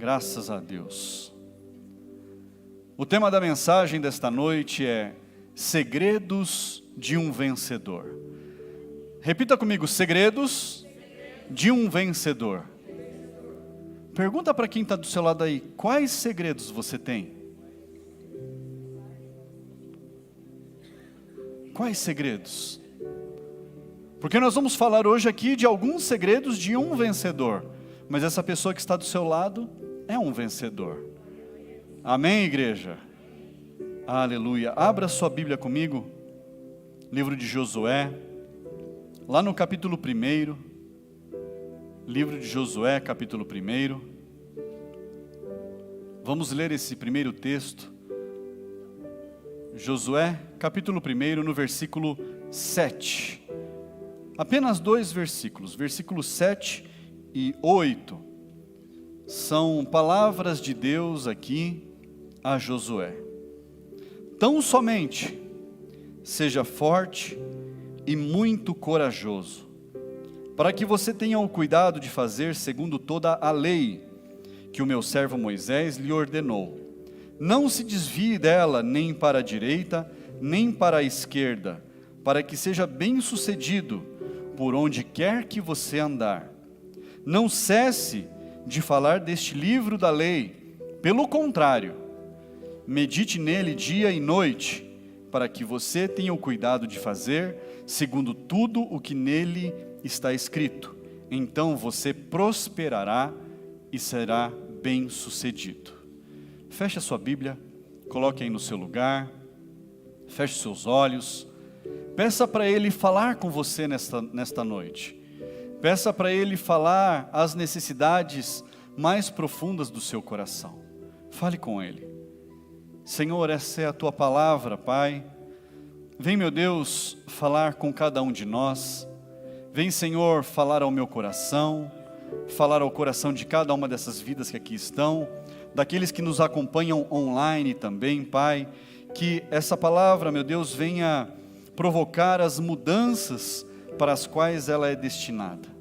Graças a Deus. O tema da mensagem desta noite é Segredos de um Vencedor. Repita comigo, segredos de um vencedor. Pergunta para quem está do seu lado aí, quais segredos você tem? Quais segredos? Porque nós vamos falar hoje aqui de alguns segredos de um vencedor. Mas essa pessoa que está do seu lado é um vencedor. Amém, igreja? Aleluia. Abra sua Bíblia comigo. Livro de Josué. Lá no capítulo 1. Livro de Josué, capítulo 1. Vamos ler esse primeiro texto. Josué, capítulo 1, no versículo 7. Apenas 2 versículos, versículos 7 e 8. São palavras de Deus aqui a Josué. Tão somente seja forte e muito corajoso, para que você tenha o cuidado de fazer segundo toda a lei que o meu servo Moisés lhe ordenou. Não se desvie dela nem para a direita, nem para a esquerda, para que seja bem-sucedido por onde quer que você andar. Não cesse de falar deste livro da lei, pelo contrário, medite nele dia e noite, para que você tenha o cuidado de fazer segundo tudo o que nele está escrito. Então você prosperará e será bem-sucedido. Feche a sua Bíblia, coloque aí no seu lugar, feche seus olhos, peça para Ele falar com você nesta noite. Peça para Ele falar as necessidades mais profundas do seu coração. Fale com Ele. Senhor, essa é a Tua palavra, Pai. Vem, meu Deus, falar com cada um de nós. Vem, Senhor, falar ao meu coração, falar ao coração de cada uma dessas vidas que aqui estão, daqueles que nos acompanham online também, Pai. Que essa palavra, meu Deus, venha provocar as mudanças para as quais ela é destinada.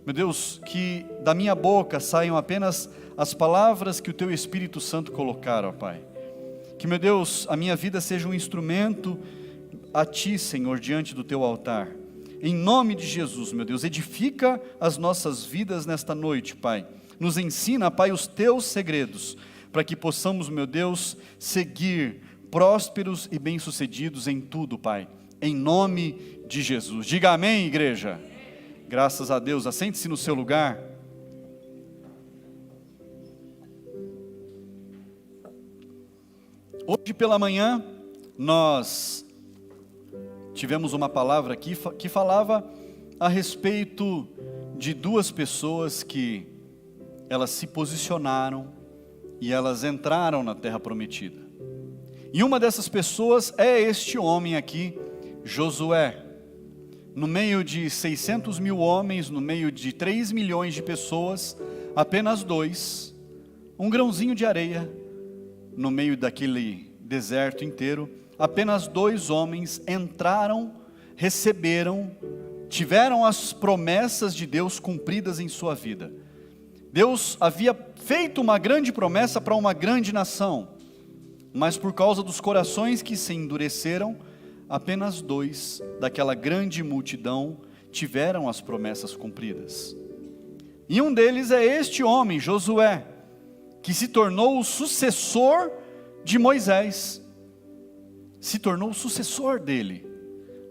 Meu Deus, que da minha boca saiam apenas as palavras que o Teu Espírito Santo colocar, ó Pai. Que, meu Deus, a minha vida seja um instrumento a Ti, Senhor, diante do Teu altar. Em nome de Jesus, meu Deus, edifica as nossas vidas nesta noite, Pai. Nos ensina, Pai, os Teus segredos, para que possamos, meu Deus, seguir prósperos e bem-sucedidos em tudo, Pai. Em nome de Jesus. Diga amém, igreja. Graças a Deus. Assente-se no seu lugar. Hoje pela manhã, nós tivemos uma palavra aqui que falava a respeito de duas pessoas que elas se posicionaram e elas entraram na terra prometida. E uma dessas pessoas é este homem aqui, Josué. No meio de 600 mil homens, no meio de 3 milhões de pessoas, apenas 2, um grãozinho de areia, no meio daquele deserto inteiro, apenas 2 homens entraram, receberam, tiveram as promessas de Deus cumpridas em sua vida. Deus havia feito uma grande promessa para uma grande nação, mas por causa dos corações que se endureceram, apenas 2 daquela grande multidão tiveram as promessas cumpridas. E um deles é este homem, Josué, que se tornou o sucessor de Moisés. Se tornou o sucessor dele.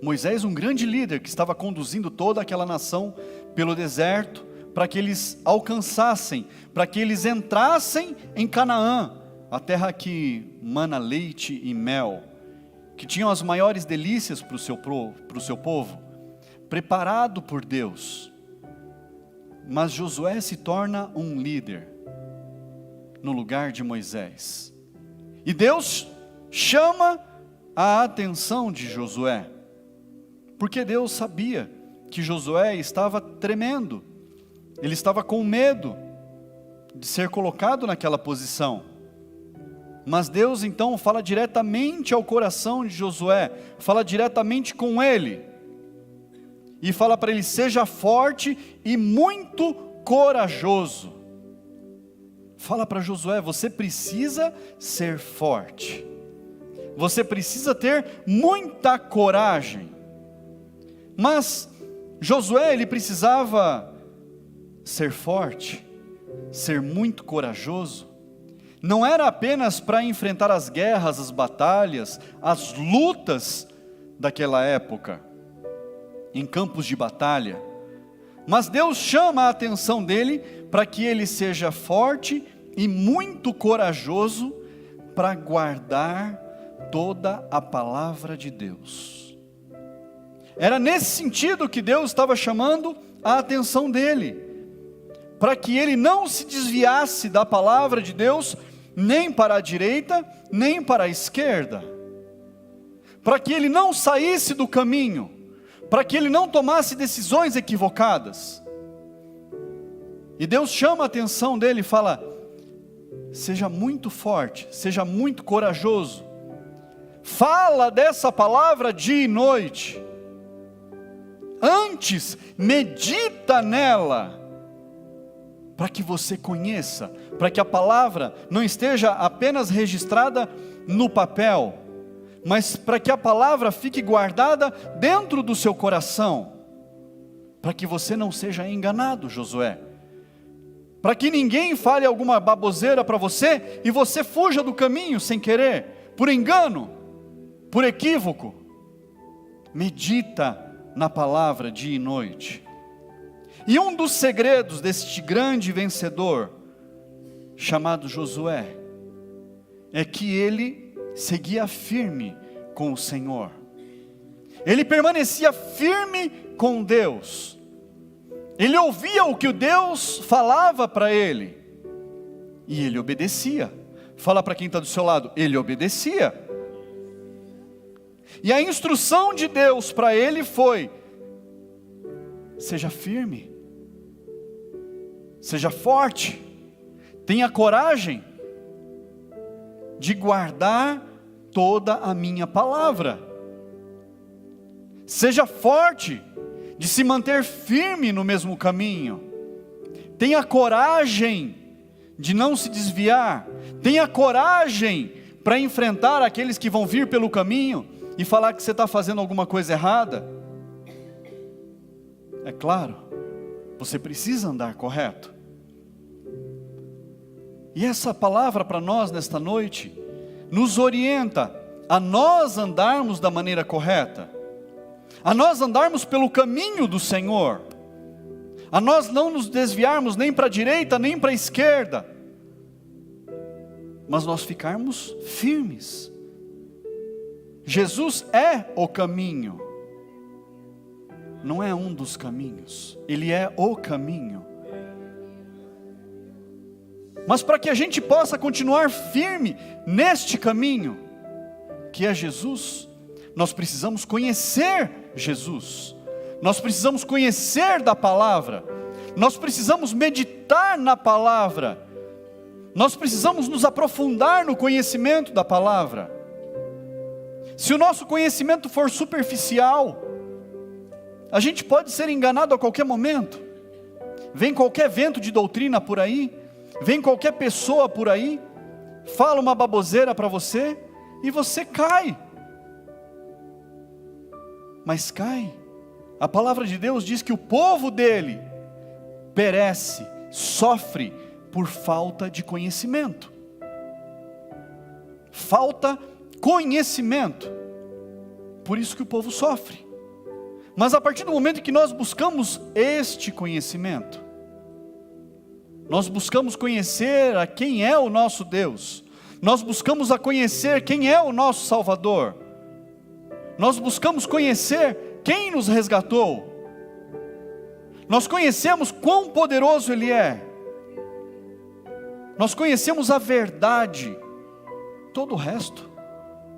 Moisés, um grande líder que estava conduzindo toda aquela nação pelo deserto, para que eles alcançassem, para que eles entrassem em Canaã, a terra que mana leite e mel, que tinham as maiores delícias para o seu povo, preparado por Deus. Mas Josué se torna um líder no lugar de Moisés. E Deus chama a atenção de Josué, porque Deus sabia que Josué estava tremendo, ele estava com medo de ser colocado naquela posição. Mas Deus então fala diretamente ao coração de Josué, fala diretamente com ele, e fala para ele: seja forte e muito corajoso. fala para Josué: você precisa ser forte, você precisa ter muita coragem. Mas Josué, ele precisava ser forte, ser muito corajoso. Não era apenas para enfrentar as guerras, as batalhas, as lutas daquela época, em campos de batalha. Mas Deus chama a atenção dele para que ele seja forte e muito corajoso para guardar toda a palavra de Deus. Era nesse sentido que Deus estava chamando a atenção dele, para que ele não se desviasse da palavra de Deus, nem para a direita, nem para a esquerda, para que ele não saísse do caminho, para que ele não tomasse decisões equivocadas. E Deus chama a atenção dele e fala: seja muito forte, seja muito corajoso, fala dessa palavra dia e noite, antes medita nela, para que você conheça, para que a palavra não esteja apenas registrada no papel, mas para que a palavra fique guardada dentro do seu coração, para que você não seja enganado, Josué, para que ninguém fale alguma baboseira para você, e você fuja do caminho sem querer, por engano, por equívoco. Medita na palavra dia e noite. E um dos segredos deste grande vencedor, chamado Josué, é que ele seguia firme com o Senhor. Ele permanecia firme com Deus. Ele ouvia o que Deus falava para ele, e ele obedecia. Fala para quem está do seu lado: ele obedecia. E a instrução de Deus para ele foi: seja firme, seja forte, tenha coragem de guardar toda a minha palavra. Seja forte de se manter firme no mesmo caminho. Tenha coragem de não se desviar. Tenha coragem para enfrentar aqueles que vão vir pelo caminho e falar que você está fazendo alguma coisa errada. É claro, você precisa andar correto. E essa palavra para nós nesta noite nos orienta a nós andarmos da maneira correta, a nós andarmos pelo caminho do Senhor, a nós não nos desviarmos nem para a direita nem para a esquerda, mas nós ficarmos firmes. Jesus é o caminho, não é um dos caminhos, Ele é o caminho. Mas para que a gente possa continuar firme neste caminho, que é Jesus, nós precisamos conhecer Jesus, nós precisamos conhecer da palavra, nós precisamos meditar na palavra, nós precisamos nos aprofundar no conhecimento da palavra. Se o nosso conhecimento for superficial, a gente pode ser enganado a qualquer momento. Vem qualquer vento de doutrina por aí, vem qualquer pessoa por aí, fala uma baboseira para você, e você cai. Mas cai. A palavra de Deus diz que o povo dele perece, sofre por falta de conhecimento. Falta conhecimento. Por isso que o povo sofre. Mas a partir do momento que nós buscamos este conhecimento, nós buscamos conhecer a quem é o nosso Deus, nós buscamos a conhecer quem é o nosso Salvador, nós buscamos conhecer quem nos resgatou, nós conhecemos quão poderoso Ele é, nós conhecemos a verdade, todo o resto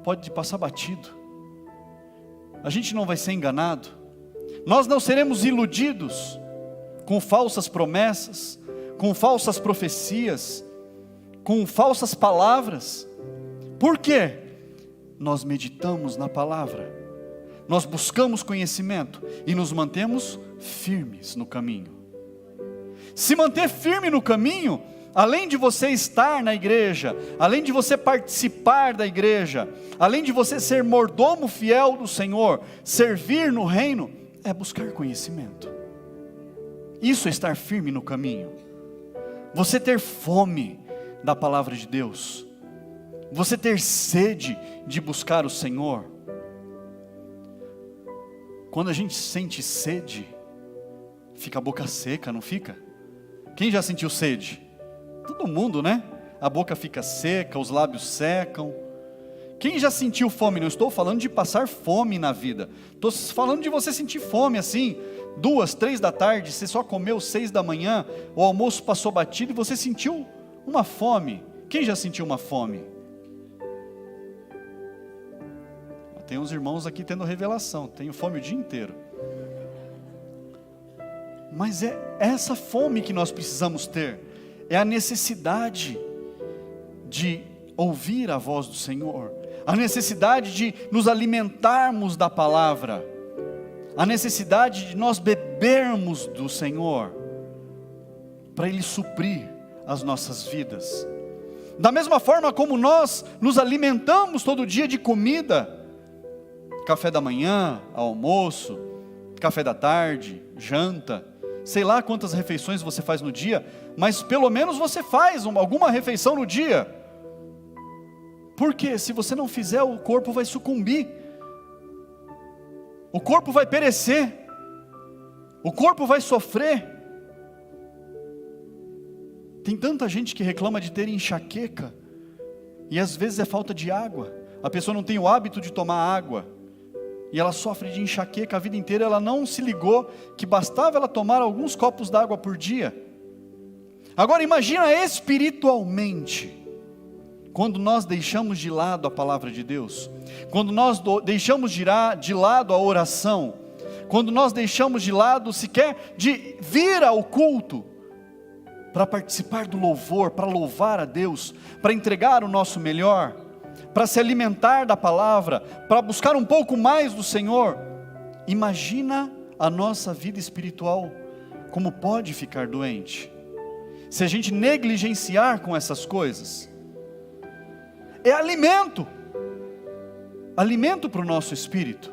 pode passar batido, a gente não vai ser enganado, nós não seremos iludidos com falsas promessas, com falsas profecias, com falsas palavras. Por quê? Nós meditamos na palavra, nós buscamos conhecimento e nos mantemos firmes no caminho. Se manter firme no caminho Além de você estar na igreja, além de você participar da igreja, além de você ser mordomo fiel do Senhor, servir no reino, é buscar conhecimento. Isso é estar firme no caminho. Você ter fome da palavra de Deus. Você ter sede de buscar o Senhor. Quando a gente sente sede, fica a boca seca, não fica? Quem já sentiu sede? Todo mundo, né? A boca fica seca, os lábios secam. Quem já sentiu fome? Não estou falando de passar fome na vida. Estou falando de você sentir fome assim, 2, 3 da tarde, você só comeu 6 da manhã, o almoço passou batido e você sentiu uma fome. Quem já sentiu uma fome? Tem uns irmãos aqui tendo revelação, tenho fome o dia inteiro. Mas é essa fome que nós precisamos ter, é a necessidade de ouvir a voz do Senhor, a necessidade de nos alimentarmos da palavra, a necessidade de nós bebermos do Senhor, para Ele suprir as nossas vidas. Da mesma forma como nós nos alimentamos todo dia de comida, café da manhã, almoço, café da tarde, janta, sei lá quantas refeições você faz no dia, mas pelo menos você faz alguma refeição no dia. Porque se você não fizer, o corpo vai sucumbir, o corpo vai perecer, o corpo vai sofrer. Tem tanta gente que reclama de ter enxaqueca, e às vezes é falta de água. A pessoa não tem o hábito de tomar água, e ela sofre de enxaqueca a vida inteira. Ela não se ligou que bastava ela tomar alguns copos d'água por dia. Agora imagina espiritualmente, quando nós deixamos de lado a palavra de Deus, quando nós deixamos de lado a oração, quando nós deixamos de lado sequer de vir ao culto, para participar do louvor, para louvar a Deus, para entregar o nosso melhor, para se alimentar da palavra, para buscar um pouco mais do Senhor. Imagina a nossa vida espiritual, como pode ficar doente, se a gente negligenciar com essas coisas. É alimento para o nosso espírito,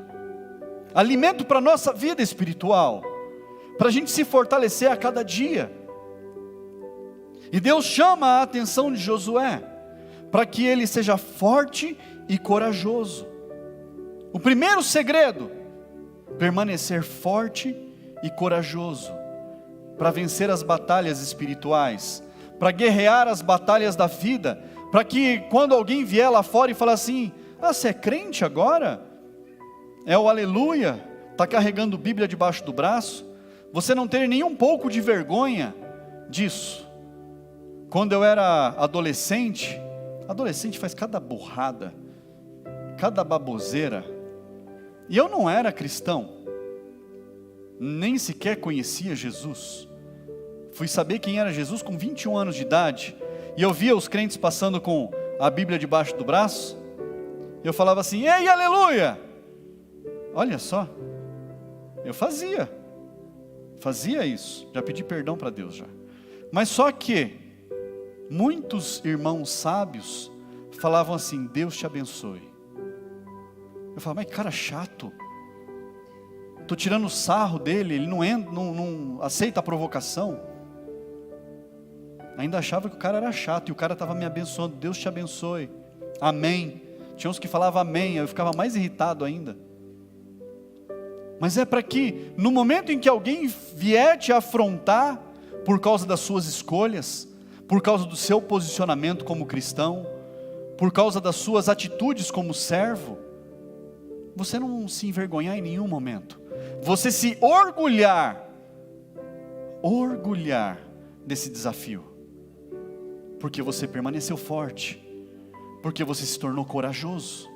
alimento para a nossa vida espiritual, para a gente se fortalecer a cada dia. E Deus chama a atenção de Josué, para que ele seja forte e corajoso. O primeiro segredo, permanecer forte e corajoso, para vencer as batalhas espirituais, para guerrear as batalhas da vida, para que quando alguém vier lá fora e falar assim: ah, você é crente agora? É o aleluia, está carregando Bíblia debaixo do braço, você não ter nenhum pouco de vergonha disso. Quando eu era adolescente faz cada burrada, cada baboseira, e eu não era cristão, nem sequer conhecia Jesus. Fui saber quem era Jesus com 21 anos de idade, e eu via os crentes passando com a Bíblia debaixo do braço, e eu falava assim: ei, aleluia! Olha só, eu fazia isso, já pedi perdão para Deus já, mas só que muitos irmãos sábios falavam assim: Deus te abençoe. Eu falava: mas cara chato, estou tirando sarro dele, ele não aceita a provocação. Ainda achava que o cara era chato, e o cara estava me abençoando. Deus te abençoe, amém. Tinha uns que falavam amém, eu ficava mais irritado ainda. Mas é para que no momento em que alguém vier te afrontar por causa das suas escolhas, por causa do seu posicionamento como cristão, por causa das suas atitudes como servo, você não se envergonhar em nenhum momento, você se orgulhar desse desafio, porque você permaneceu forte, porque você se tornou corajoso.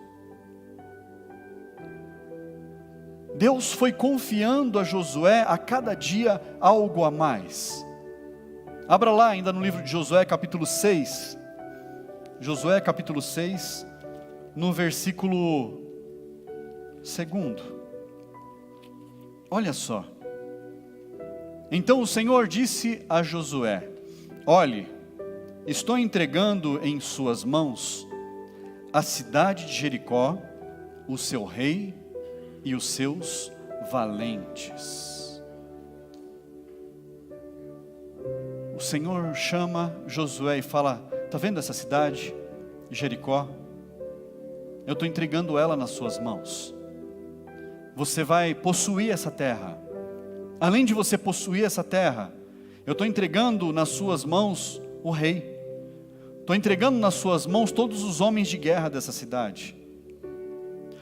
Deus foi confiando a Josué a cada dia algo a mais. Abra lá ainda no livro de Josué capítulo 6, Josué capítulo 6, no versículo 2, olha só. Então o Senhor disse a Josué: olhe, estou entregando em suas mãos a cidade de Jericó, o seu rei e os seus valentes. O Senhor chama Josué e fala: está vendo essa cidade, Jericó? Eu estou entregando ela nas suas mãos. Você vai possuir essa terra. Além de você possuir essa terra, eu estou entregando nas suas mãos o rei. Estou entregando nas suas mãos todos os homens de guerra dessa cidade.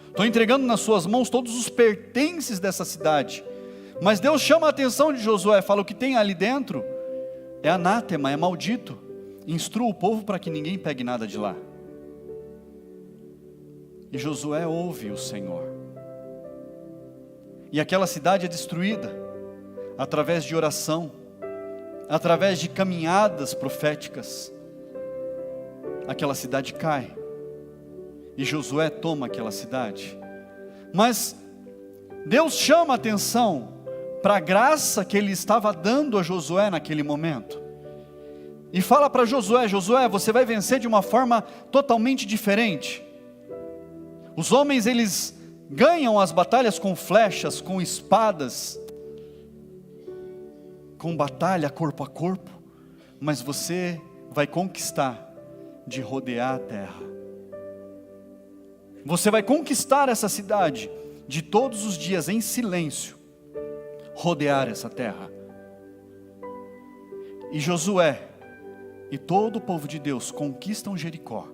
Estou entregando nas suas mãos todos os pertences dessa cidade. Mas Deus chama a atenção de Josué, fala: o que tem ali dentro é anátema, é maldito. Instrua o povo para que ninguém pegue nada de lá. E Josué ouve o Senhor. E aquela cidade é destruída através de oração, através de caminhadas proféticas. Aquela cidade cai, e Josué toma aquela cidade. Mas Deus chama a atenção para a graça que Ele estava dando a Josué naquele momento, e fala para Josué: Josué, você vai vencer de uma forma totalmente diferente. Os homens, eles ganham as batalhas com flechas, com espadas, com batalha corpo a corpo, mas você vai conquistar de rodear a terra. Você vai conquistar essa cidade de todos os dias em silêncio, rodear essa terra. E Josué e todo o povo de Deus conquistam Jericó.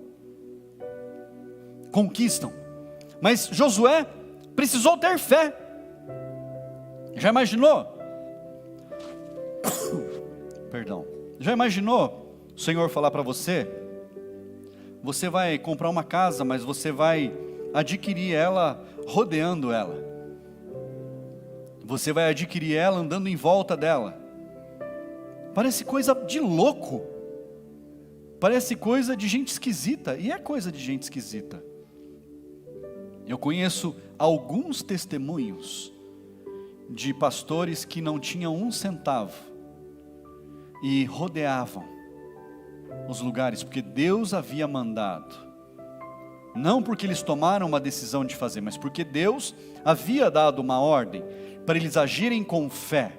Conquistam. Mas Josué precisou ter fé. Já imaginou? Perdão. Já imaginou o Senhor falar para você: você vai comprar uma casa, mas você vai adquirir ela rodeando ela. Você vai adquirir ela andando em volta dela. Parece coisa de louco. Parece coisa de gente esquisita. E é coisa de gente esquisita. Eu conheço alguns testemunhos de pastores que não tinham um centavo e rodeavam os lugares, porque Deus havia mandado. Não porque eles tomaram uma decisão de fazer, mas porque Deus havia dado uma ordem para eles agirem com fé.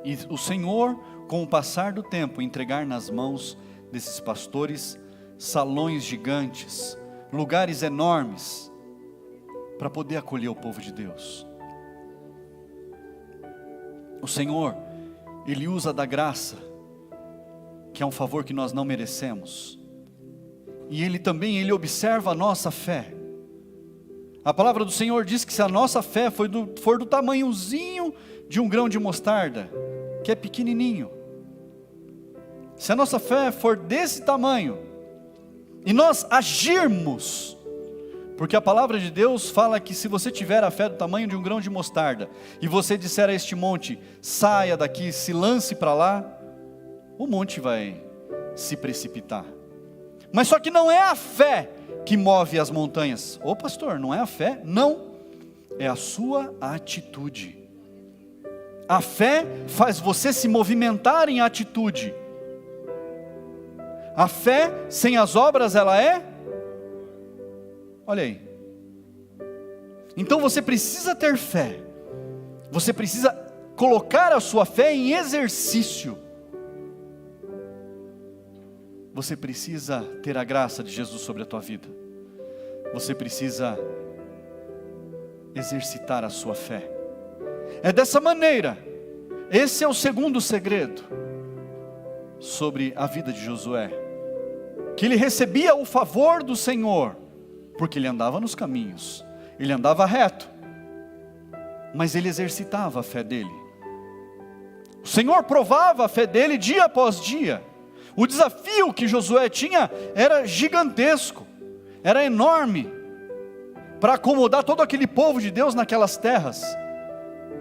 E o Senhor, com o passar do tempo, entregar nas mãos desses pastores salões gigantes, lugares enormes, para poder acolher o povo de Deus. O Senhor, Ele usa da graça, que é um favor que nós não merecemos, e Ele também, Ele observa a nossa fé. A palavra do Senhor diz que se a nossa fé for do tamanhozinho de um grão de mostarda, que é pequenininho, se a nossa fé for desse tamanho, e nós agirmos, porque a palavra de Deus fala que se você tiver a fé do tamanho de um grão de mostarda, e você disser a este monte: saia daqui, se lance para lá, o monte vai se precipitar. Mas só que não é a fé que move as montanhas. Ô pastor, não é a fé? Não, é a sua atitude. A fé faz você se movimentar em atitude. A fé sem as obras, ela é? Olha aí. Então você precisa ter fé. Você precisa colocar a sua fé em exercício. Você precisa ter a graça de Jesus sobre a tua vida. Você precisa exercitar a sua fé. É dessa maneira. Esse é o segundo segredo sobre a vida de Josué, que ele recebia o favor do Senhor, porque ele andava nos caminhos, ele andava reto, mas ele exercitava a fé dele. O Senhor provava a fé dele dia após dia. O desafio que Josué tinha era gigantesco, era enorme, para acomodar todo aquele povo de Deus naquelas terras.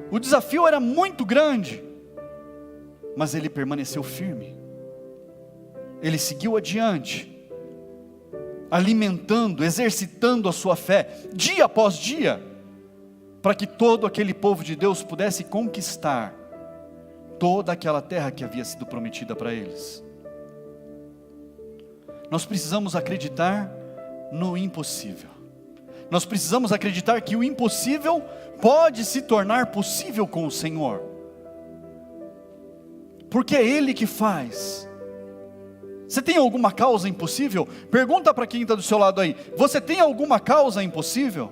O desafio era muito grande, mas ele permaneceu firme. Ele seguiu adiante, alimentando, exercitando a sua fé, dia após dia, para que todo aquele povo de Deus pudesse conquistar toda aquela terra que havia sido prometida para eles. Nós precisamos acreditar no impossível. Nós precisamos acreditar que o impossível pode se tornar possível com o Senhor, porque é Ele que faz. Você tem alguma causa impossível? Pergunta para quem está do seu lado aí: você tem alguma causa impossível?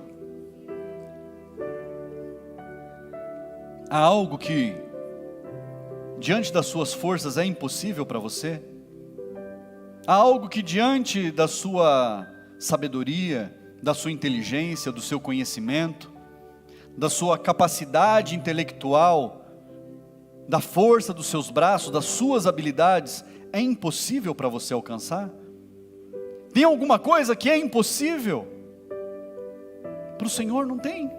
Há algo que, diante das suas forças, é impossível para você? Há algo que, diante da sua sabedoria, da sua inteligência, do seu conhecimento, da sua capacidade intelectual, da força dos seus braços, das suas habilidades, é impossível para você alcançar? Tem alguma coisa que é impossível? Para o Senhor não tem.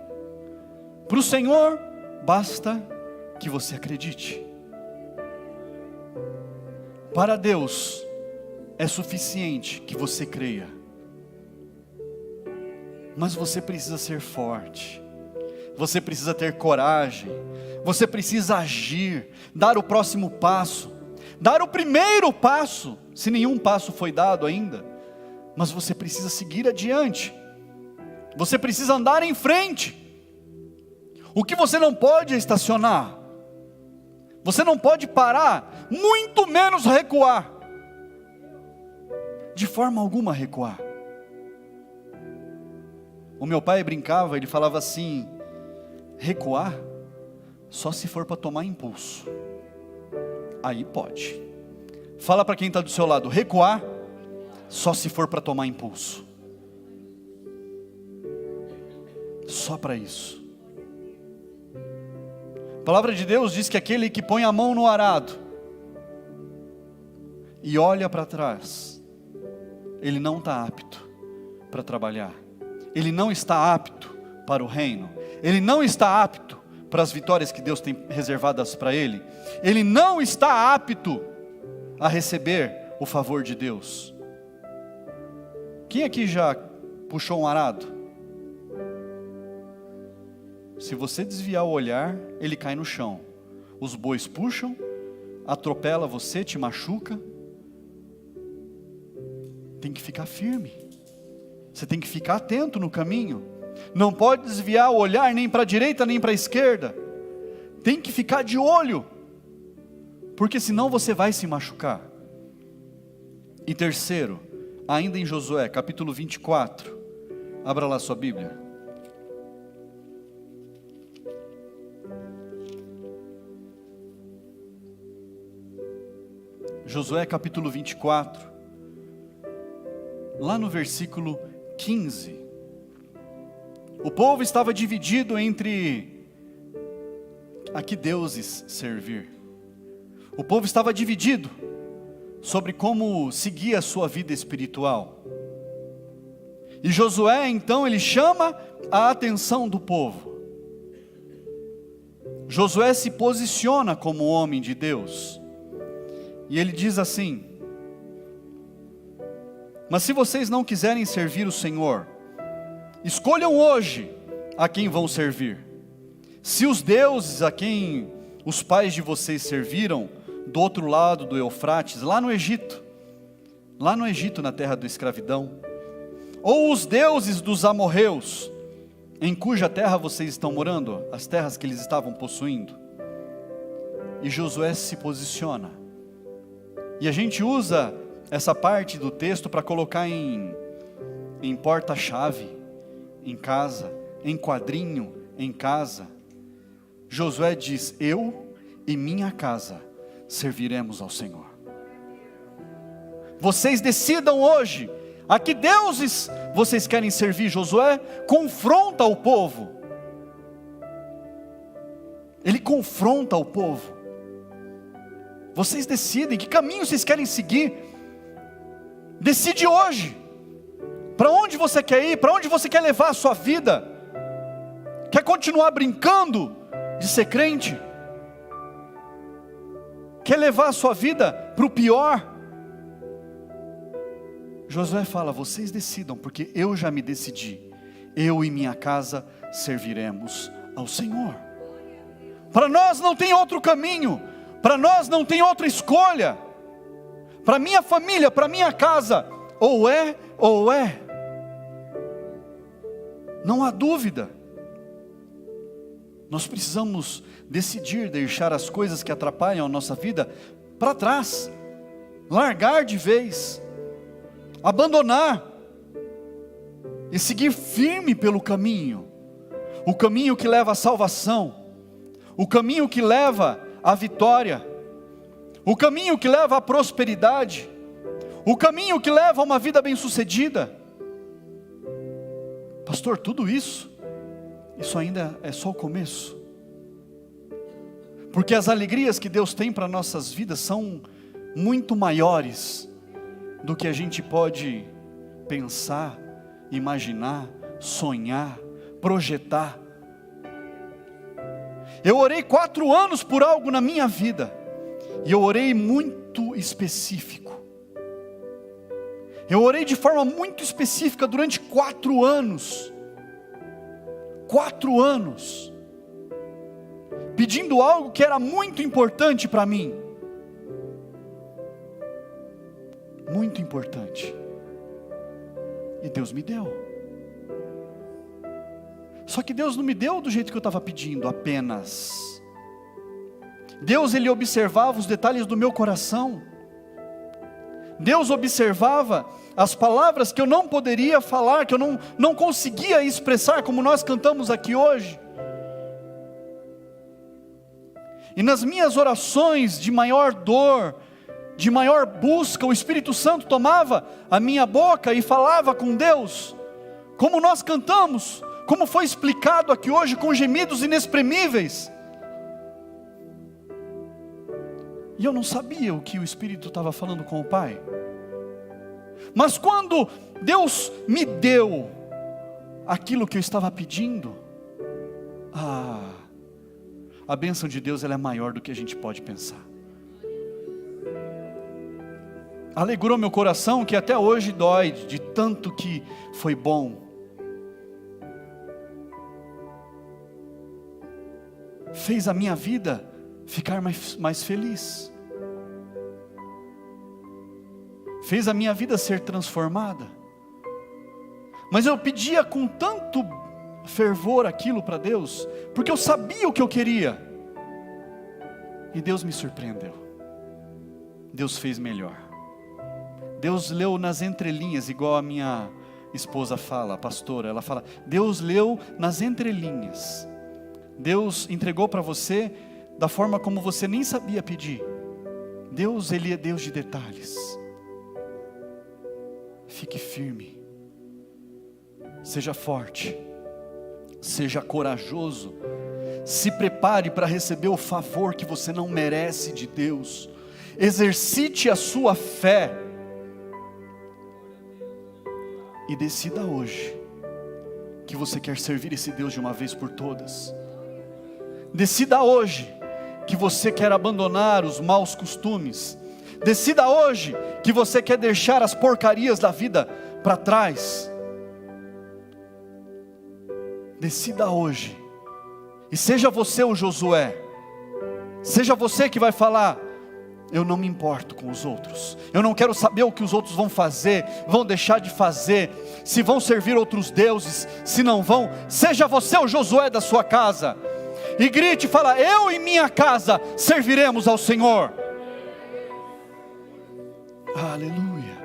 Para o Senhor basta que você acredite. Para Deus é suficiente que você creia. Mas você precisa ser forte, você precisa ter coragem, você precisa agir, dar o próximo passo, dar o primeiro passo, se nenhum passo foi dado ainda, mas você precisa seguir adiante, você precisa andar em frente. O que você não pode é estacionar, você não pode parar, muito menos recuar, de forma alguma recuar. O meu pai brincava, ele falava assim: recuar só se for para tomar impulso, aí pode. Fala para quem está do seu lado: recuar só se for para tomar impulso, só para isso. A palavra de Deus diz que aquele que põe a mão no arado e olha para trás, ele não está apto para trabalhar, ele não está apto para o reino, ele não está apto para as vitórias que Deus tem reservadas para ele, ele não está apto a receber o favor de Deus. Quem aqui já puxou um arado? Se você desviar o olhar, ele cai no chão. Os bois puxam, atropela você, te machuca. Tem que ficar firme. Você tem que ficar atento no caminho. Não pode desviar o olhar nem para a direita nem para a esquerda. Tem que ficar de olho, porque senão você vai se machucar. E terceiro, ainda em Josué, capítulo 24. Abra lá sua Bíblia. Josué capítulo 24, lá no versículo 15, o povo estava dividido entre a que deuses servir. O povo estava dividido sobre como seguir a sua vida espiritual. E Josué então ele chama a atenção do povo. Josué se posiciona como homem de Deus. E ele diz assim: mas se vocês não quiserem servir o Senhor, escolham hoje a quem vão servir. Se os deuses a quem os pais de vocês serviram, do outro lado do Eufrates, lá no Egito, na terra da escravidão, ou os deuses dos amorreus, em cuja terra vocês estão morando, as terras que eles estavam possuindo. E Josué se posiciona. E a gente usa essa parte do texto para colocar em porta-chave, em casa, em quadrinho, em casa. Josué diz: eu e minha casa serviremos ao Senhor. Vocês decidam hoje a que deuses vocês querem servir. Josué confronta o povo. Ele confronta o povo. Vocês decidem que caminho vocês querem seguir. Decide hoje. Para onde você quer ir? Para onde você quer levar a sua vida? Quer continuar brincando de ser crente? Quer levar a sua vida para o pior? Josué fala: vocês decidam, porque eu já me decidi. Eu e minha casa serviremos ao Senhor. Para nós não tem outro caminho. Para nós não tem outra escolha. Para minha família, para minha casa, ou é ou é. Não há dúvida. Nós precisamos decidir deixar as coisas que atrapalham a nossa vida para trás, largar de vez, abandonar e seguir firme pelo caminho, o caminho que leva à salvação, o caminho que leva à vitória, o caminho que leva à prosperidade, o caminho que leva a uma vida bem-sucedida. Pastor, tudo isso ainda é só o começo. Porque as alegrias que Deus tem para nossas vidas são muito maiores do que a gente pode pensar, imaginar, sonhar, projetar. Eu orei 4 anos por algo na minha vida, e eu orei muito específico. Eu orei de forma muito específica durante 4 anos. 4 anos. Pedindo algo que era muito importante para mim. Muito importante. E Deus me deu. Só que Deus não me deu do jeito que eu estava pedindo apenas. Deus, Ele observava os detalhes do meu coração. Deus observava as palavras que eu não poderia falar, que eu não conseguia expressar, como nós cantamos aqui hoje. E nas minhas orações de maior dor, de maior busca, o Espírito Santo tomava a minha boca e falava com Deus, como nós cantamos, como foi explicado aqui hoje, com gemidos inexprimíveis. E eu não sabia o que o Espírito estava falando com o Pai. Mas quando Deus me deu aquilo que eu estava pedindo, a bênção de Deus, ela é maior do que a gente pode pensar. Alegrou meu coração, que até hoje dói, de tanto que foi bom. Fez a minha vida ficar mais feliz. Fez a minha vida ser transformada. Mas eu pedia com tanto fervor aquilo para Deus, porque eu sabia o que eu queria. E Deus me surpreendeu. Deus fez melhor. Deus leu nas entrelinhas, igual a minha esposa fala, a pastora, ela fala, Deus leu nas entrelinhas. Deus entregou para você da forma como você nem sabia pedir. Deus, Ele é Deus de detalhes. Fique firme. Seja forte. Seja corajoso. Se prepare para receber o favor que você não merece de Deus. Exercite a sua fé. E decida hoje que você quer servir esse Deus de uma vez por todas. Decida hoje que você quer abandonar os maus costumes. Decida hoje que você quer deixar as porcarias da vida para trás. Decida hoje. E seja você o Josué. Seja você que vai falar, eu não me importo com os outros. Eu não quero saber o que os outros vão fazer, vão deixar de fazer, se vão servir outros deuses, se não vão. Seja você o Josué da sua casa. E grite e fala, eu e minha casa serviremos ao Senhor. Aleluia.